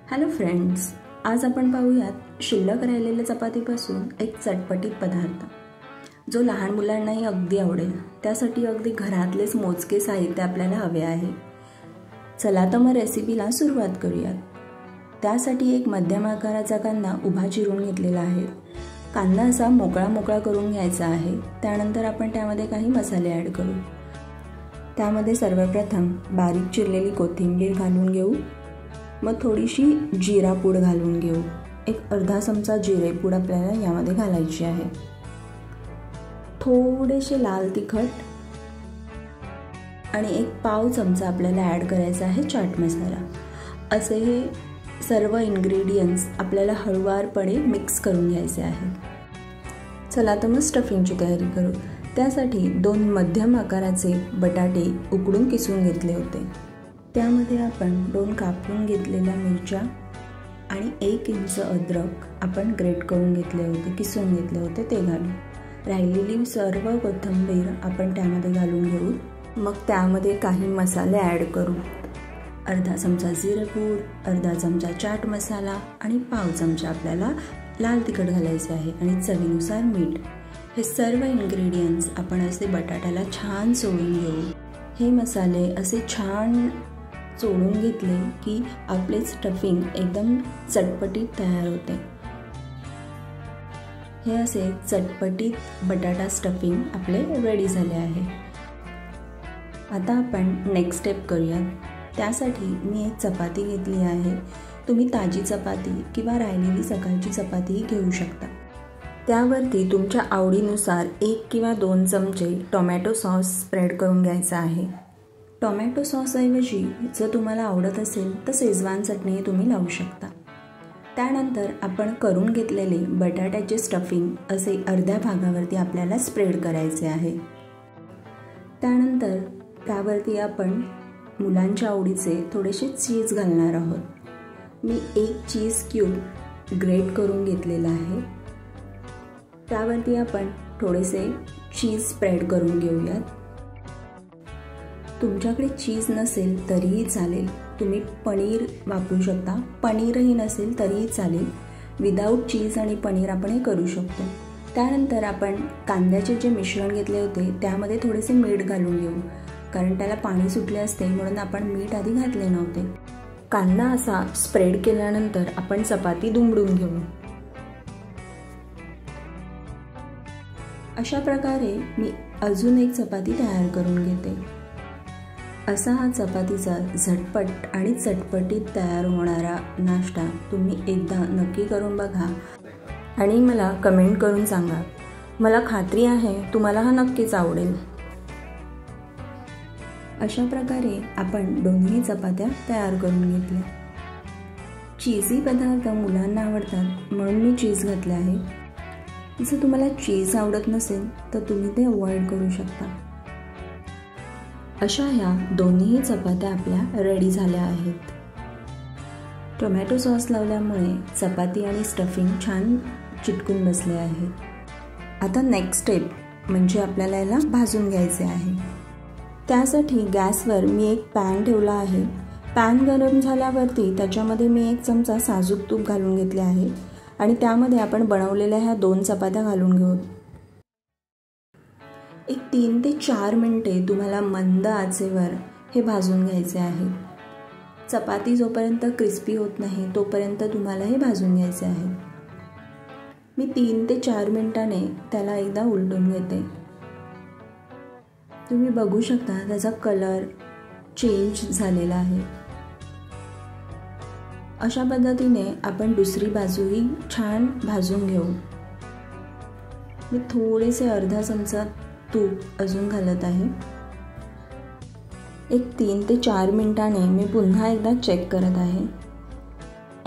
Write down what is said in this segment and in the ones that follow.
Hello friends, आज आपण पाहूयात शिल्लक राहिलेल्या चपातीपासून एक चटपटीत पदार्थ जो लहान मुलांनाही अगदी आवडेल। त्यासाठी अगदी घरातलेच मोजके साहित्य आपल्याला हवे आहे। चला तर मग रेसिपीला सुरुवात करूयात। त्यासाठी एक मध्यम आकाराचा कांदा उभा चिरून घेतलेला आहे। कांदा असा मोकळा करून घ्यायचा आहे। त्यानंतर आपण त्यामध्ये काही मसाले ॲड करू। त्यामध्ये सर्वप्रथम बारीक चिरलेली कोथिंबीर घालून घेऊ। मग थोडीशी जिरा पूड घालून घेऊ। एक अर्धा चमचा जिरे पूड आपल्याला यामध्ये घालायची आहे। थोडेसे लाल तिखट आणि एक पाव चमचा आपल्याला ॲड करायचा आहे चाट मसाला। असे हे सर्व इन्ग्रेडियंट्स आपल्याला हळूवारपणे मिक्स करून घ्यायचे आहे। चला तर मग स्टफिंगची तयारी करू। त्यासाठी 2 मध्यम आकाराचे बटाटे उकडून किसून घेतले होते। त्यामध्ये आपण 2 कापून घेतलेल्या मिरच्या आणि 1 इंच अद्रक आपण ग्रेट करून घेतले होते, किसून घेतले होते ते घालू। राहिलेली सर्व कोथिंबीर आपण त्यामध्ये घालून घेऊ। मग त्यामध्ये काही मसाले ॲड करू। अर्धा चमचा जिरेपूड, अर्धा चमचा चाट मसाला आणि पाव चमचा आपल्याला लाल तिखट घालायचे आहे आणि चवीनुसार मीठ। हे सर्व इन्ग्रेडियंट्स आपण असे बटाट्याला छान चोळून घेऊ। हे मसाले असे छान चोळून घेतले की आपले स्टफिंग एकदम चटपटीत तयार होते। हे असे चटपटीत बटाटा स्टफिंग आपले रेडी झाले आहे। आता आपण नेक्स्ट स्टेप करूयात। त्यासाठी मी एक चपाती घेतली आहे। तुम्ही ताजी चपाती किंवा राहिलेली सकाळची चपातीही घेऊ शकता। त्यावरती तुमच्या आवडीनुसार 1 किंवा 2 चमचे टोमॅटो सॉस स्प्रेड करून घ्यायचा आहे। टोमॅटो सॉसऐवजी जर तुम्हाला आवडत असेल तर शेजवान चटणी तुम्ही लावू शकता। त्यानंतर आपण करून घेतलेले बटाट्याचे स्टफिंग असे अर्ध्या भागावरती आपल्याला स्प्रेड करायचे आहे। त्यानंतर त्यावरती आपण मुलांच्या आवडीचे थोडेसे चीज घालणार आहोत। मी 1 चीज क्यूब ग्रेट करून घेतलेला आहे। त्यावरती आपण थोडेसे चीज स्प्रेड करून घेऊयात। तुमच्याकडे चीज नसेल तरीही चालेल, तुम्ही पनीर वापरू शकता। पनीरही नसेल तरीही चालेल। विदाऊट चीज आणि पनीर आपण हे करू शकतो। त्यानंतर आपण कांद्याचे जे मिश्रण घेतले होते त्यामध्ये थोडेसे मीठ घालून घेऊ, कारण त्याला पाणी सुटले असते म्हणून आपण मीठ आधी घातले नव्हते। कांदा असा स्प्रेड केल्यानंतर आपण चपाती दुमडून घेऊ। अशा प्रकारे मी अजून एक चपाती तयार करून घेते। असा हा चपातीचा झटपट आणि चटपटीत तयार होणारा नाश्ता तुम्ही एकदा नक्की करून बघा आणि मला कमेंट करून सांगा। मला खात्री आहे तुम्हाला हा नक्कीच आवडेल। अशा प्रकारे आपण दोन्ही चपात्या तयार करून घेतल्या। चीजी पदार्थ मुलांना आवडतात म्हणून मी चीज घातले आहे। जर तुम्हाला चीज आवडत नसेल तर तुम्ही ते अवॉइड करू शकता। अशा ह्या दोन्ही चपात्या आपल्या रेडी झाल्या आहेत। टोमॅटो सॉस लावल्यामुळे चपाती आणि स्टफिंग छान चिटकून बसले आहे। आता नेक्स्ट स्टेप म्हणजे आपल्याला याला भाजून घ्यायचे आहे। त्यासाठी गॅसवर मी एक पॅन ठेवला आहे। पॅन गरम झाल्यावरती त्याच्यामध्ये मी 1 चमचा साजूक तूप घालून घेतले आहे आणि त्यामध्ये आपण बनवलेल्या ह्या 2 चपात्या घालून घेऊ। एक 3 ते 4 मिनिटे तुम्हाला मंद आचेवर हे भाजून घ्यायचे आहे। चपाती जोपर्यंत क्रिस्पी होत नाही तोपर्यंत तुम्हाला हे भाजून घ्यायचे आहे। मी 3 ते 4 मिनिटाने त्याला एकदा उलटून घेते। तुम्ही बघू शकता त्याचा कलर चेंज झालेला आहे। अशा पद्धतीने आपण दुसरी बाजूही छान भाजून घेऊ। मी थोडेसे अर्धा चमचा तूप अजून घालत आहे। एक 3 ते 4 मिनिटाने मी पुन्हा एकदा चेक करत आहे।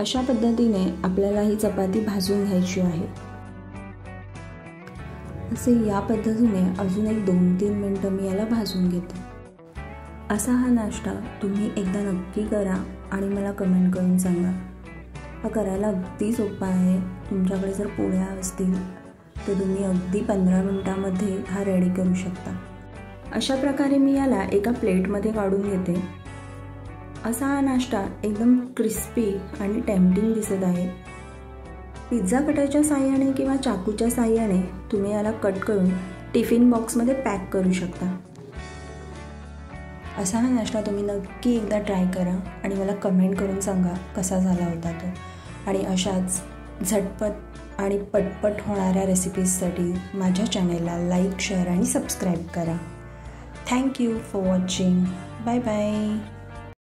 अशा पद्धतीने आपल्याला ही चपाती भाजून घ्यायची आहे। असे या पद्धतीने अजून एक 2-3 मिनिटं मी याला भाजून घेते। असा हा नाश्ता तुम्ही एकदा नक्की करा आणि मला कमेंट करून सांगा। हा करायला अगदी सोपा आहे। तुमच्याकडे जर पोळ्या असतील तर तुम्ही अगदी 15 मिनिटांमध्ये हा रेडी करू शकता। अशा प्रकारे मी याला एका प्लेटमध्ये काढून घेते। असा हा नाश्ता एकदम क्रिस्पी आणि टेम्पटिंग दिसत आहे. पिझ्झा कटरच्या साहाय्याने किंवा चाकूच्या साहाय्याने तुम्ही याला कट करून टिफिन बॉक्समध्ये पॅक करू शकता. असा हा नाश्ता तुम्ही नक्की एकदा ट्राय करा आणि मला कमेंट करून सांगा कसा झाला होता तो. आणि अशाच झटपट आणि पटपट होणाऱ्या रेसिपीजसाठी माझ्या चॅनेलला लाईक, शेअर आणि सबस्क्राईब करा. Thank you for watching. Bye bye.